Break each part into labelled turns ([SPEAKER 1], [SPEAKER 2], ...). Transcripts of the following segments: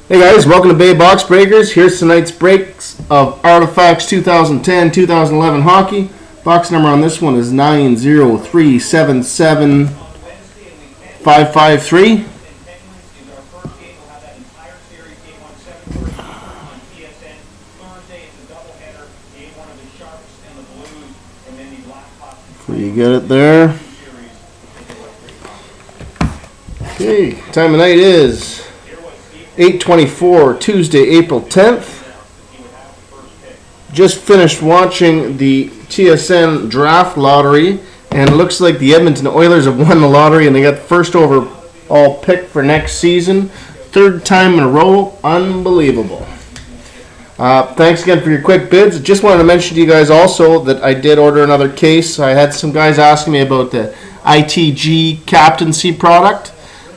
[SPEAKER 1] Hey guys, welcome to Bay Box Breakers. Here's tonight's breaks of Artifacts 2010-2011 hockey. Box number on this one is 90377553. You get it there. Okay, time of night is 8:24, Tuesday, April 10th. Just finished watching the TSN draft lottery, and it looks like the Edmonton Oilers have won the lottery, and they got the first overall pick for next season. Third time in a row. Unbelievable. Thanks again for your quick bids. Just wanted to mention to you guys also that I did order another case. I had some guys asking me about the ITG captaincy product.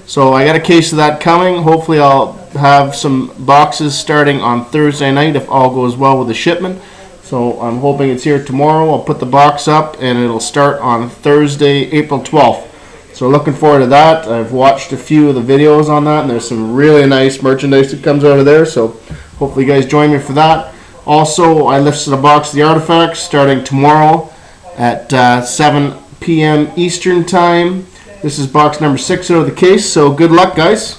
[SPEAKER 1] So I got a case of that coming. Hopefully I'll have some boxes starting on Thursday night if all goes well with the shipment. So I'm hoping it's here tomorrow. I'll put the box up and it'll start on Thursday, April 12th. So looking forward to that. I've watched a few of the videos on that, and there's some really nice merchandise that comes out of there. So hopefully you guys join me for that. Also, I listed a box of the Artifacts starting tomorrow at 7 p.m. Eastern Time. This is box number 6 out of the case, so good luck, guys.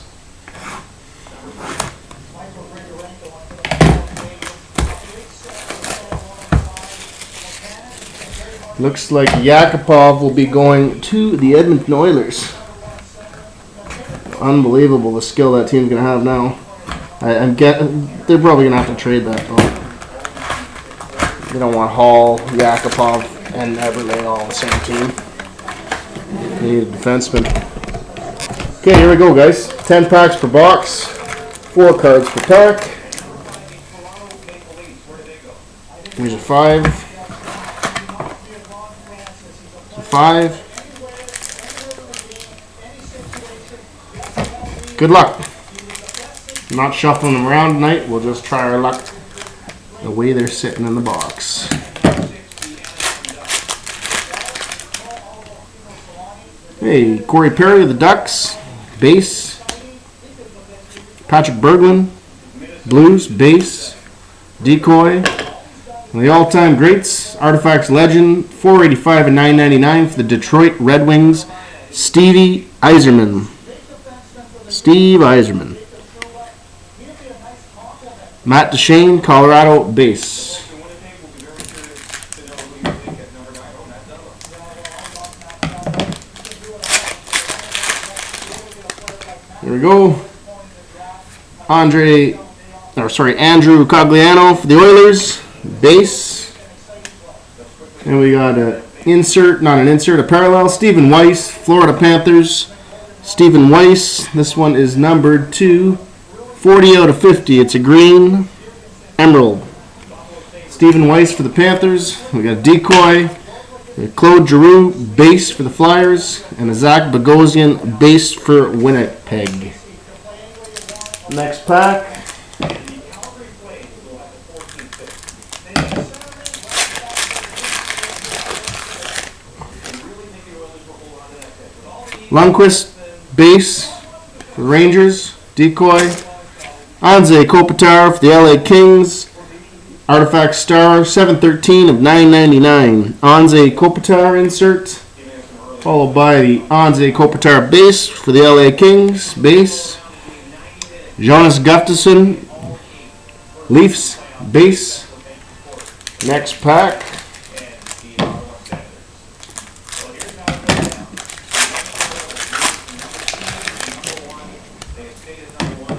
[SPEAKER 1] Looks like Yakupov will be going to the Edmonton Oilers. Unbelievable the skill that team's going to have now. They're probably going to have to trade that, though. They don't want Hall, Yakupov, and Eberle all on the same team. They need a defenseman. Okay, here we go, guys. 10 packs per box. 4 cards per pack. Here's a 5. 5. Good luck. I'm not shuffling them around tonight. We'll just try our luck the way they're sitting in the box. Hey, Corey Perry of the Ducks, base. Patrick Berglund, Blues, base. Decoy. And the all-time greats, Artifacts legend, 485 and 999 for the Detroit Red Wings, Stevie Yzerman. Steve Yzerman. Matt Duchene, Colorado, base. Here we go. Andrew Cogliano for the Oilers, base. And we got a parallel. Stephen Weiss, Florida Panthers. Stephen Weiss, this one is numbered to 40 out of 50. It's a green emerald. Stephen Weiss for the Panthers. We got a Decoy. Claude Giroux, base for the Flyers. And a Zach Bogosian, base for Winnipeg. Next pack. Lundqvist, base for the Rangers. Decoy. Anze Kopitar for the LA Kings. Artifact star, 713 of 999. Anze Kopitar insert. Followed by the Anze Kopitar base for the LA Kings. Base. Jonas Gustafsson, Leafs, base. Next pack.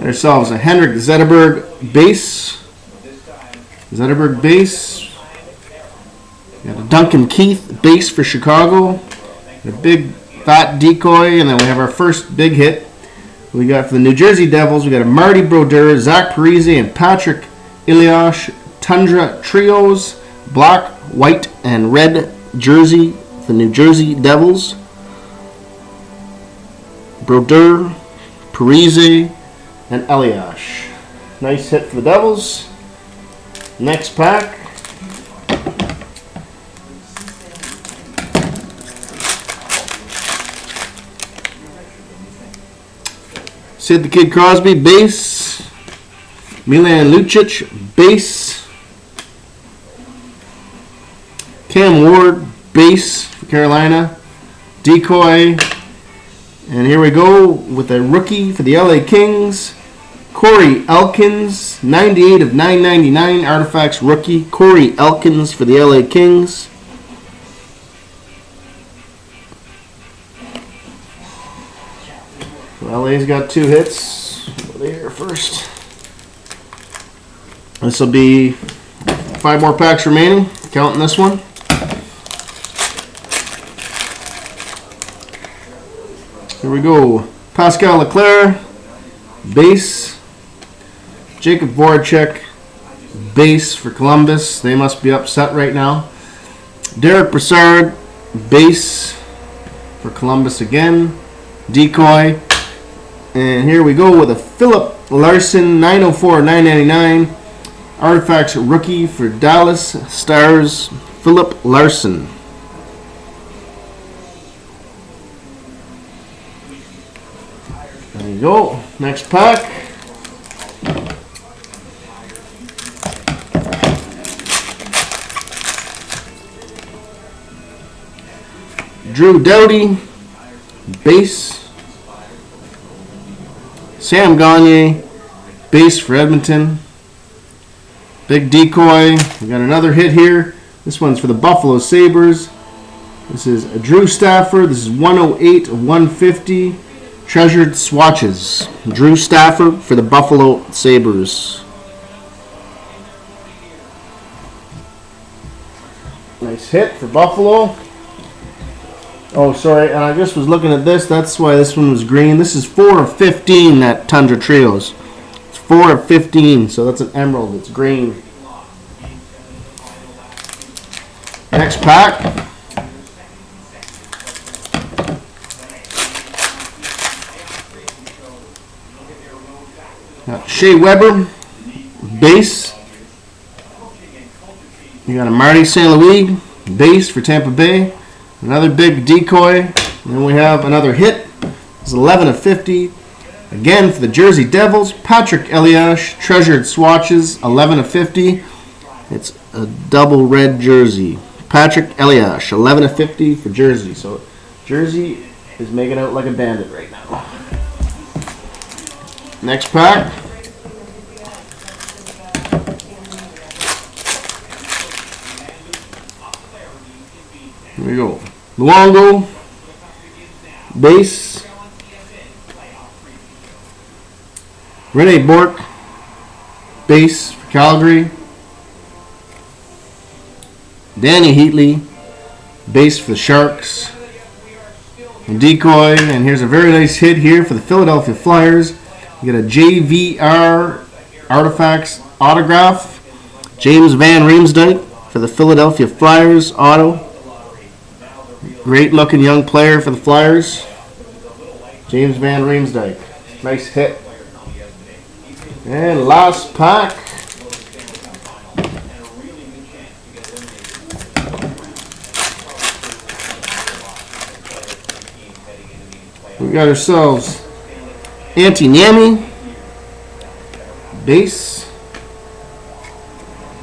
[SPEAKER 1] Ourselves a Henrik Zetterberg base. Zetterberg base. We got a Duncan Keith base for Chicago. A big fat Decoy, and then we have our first big hit. We got for the New Jersey Devils, we got a Marty Brodeur, Zach Parise, and Patrick Elias Tundra Trios, black, white, and red jersey for the New Jersey Devils. Brodeur, Parise, and Elias. Nice hit for the Devils. Next pack. Sid the Kid Crosby, base. Milan Lucic, base. Cam Ward, base for Carolina. Decoy. And here we go with a rookie for the LA Kings. Corey Elkins, 98 of 999 Artifacts rookie. Corey Elkins for the LA Kings. So LA's got 2 hits. Over there first. This will be 5 more packs remaining. Counting this one. Here we go. Pascal Leclerc, base. Jacob Voracek, base for Columbus. They must be upset right now. Derek Brassard, base for Columbus again. Decoy. And here we go with a Philip Larson, 904/999. Artifacts rookie for Dallas Stars, Philip Larson. There you go. Next pack. Drew Doughty, base. Sam Gagner, base for Edmonton. Big Decoy. We got another hit here. This one's for the Buffalo Sabres. This is Drew Stafford. This is 108/150. Treasured swatches. Drew Stafford for the Buffalo Sabres. Nice hit for Buffalo. Oh, sorry, and I just was looking at this. That's why this one was green. This is 4/15, that Tundra Trios. It's 4/15, so that's an emerald. It's green. Next pack. Got Shea Weber, base. You got a Marty St. Louis, base for Tampa Bay. Another big Decoy. And then we have another hit. It's 11/50. Again for the Jersey Devils. Patrick Elias, treasured swatches, 11/50. It's a double red jersey. Patrick Elias, 11/50 for Jersey. So Jersey is making out like a bandit right now. Next pack. Here we go. Luongo, base. Rene Bourque, base for Calgary. Danny Heatley, base for the Sharks. And Decoy, and here's a very nice hit here for the Philadelphia Flyers. You get a JVR Artifacts autograph. James Van Riemsdyk for the Philadelphia Flyers auto. Great looking young player for the Flyers. James Van Riemsdyk. Nice hit. And last pack. We got ourselves Antti Niemi, base.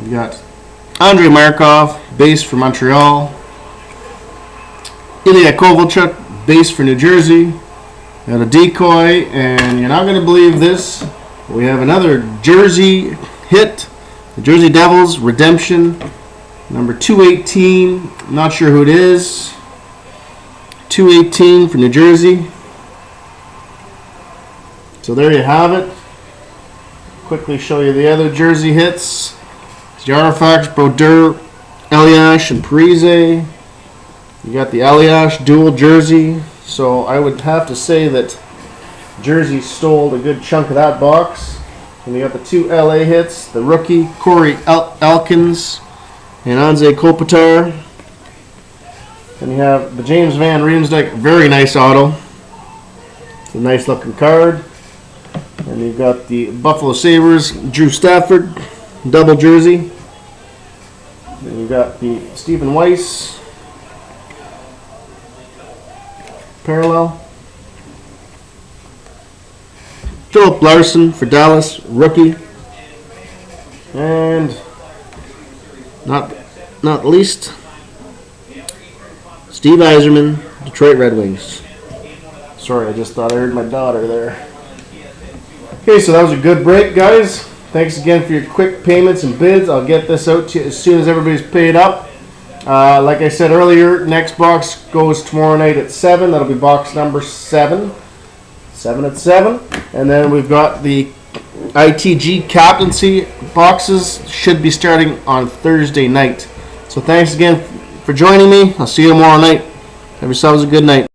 [SPEAKER 1] We got Andrei Markov, base for Montreal. Ilya Kovalchuk, base for New Jersey. Got a Decoy, and you're not going to believe this. We have another Jersey hit. The Jersey Devils Redemption, number 218. Not sure who it is. 218 for New Jersey. So there you have it. Quickly show you the other Jersey hits. It's the Artifacts, Brodeur, Elias, and Parise. You got the Elias dual jersey. So I would have to say that Jersey stole a good chunk of that box. And you got the 2 LA hits, the rookie Corey Elkins and Anze Kopitar. And you have the James Van Riemsdyk, very nice auto. It's a nice looking card. And you've got the Buffalo Sabres, Drew Stafford, double jersey. Then you've got the Stephen Weiss parallel. Philip Larson for Dallas, rookie. And not least, Steve Yzerman, Detroit Red Wings. Sorry, I just thought I heard my daughter there. Okay, so that was a good break, guys. Thanks again for your quick payments and bids. I'll get this out to you as soon as everybody's paid up. Like I said earlier, next box goes tomorrow night at 7. That'll be box number 7. 7 at 7. And then we've got the ITG captaincy boxes. Should be starting on Thursday night. So thanks again for joining me. I'll see you tomorrow night. Have yourselves a good night.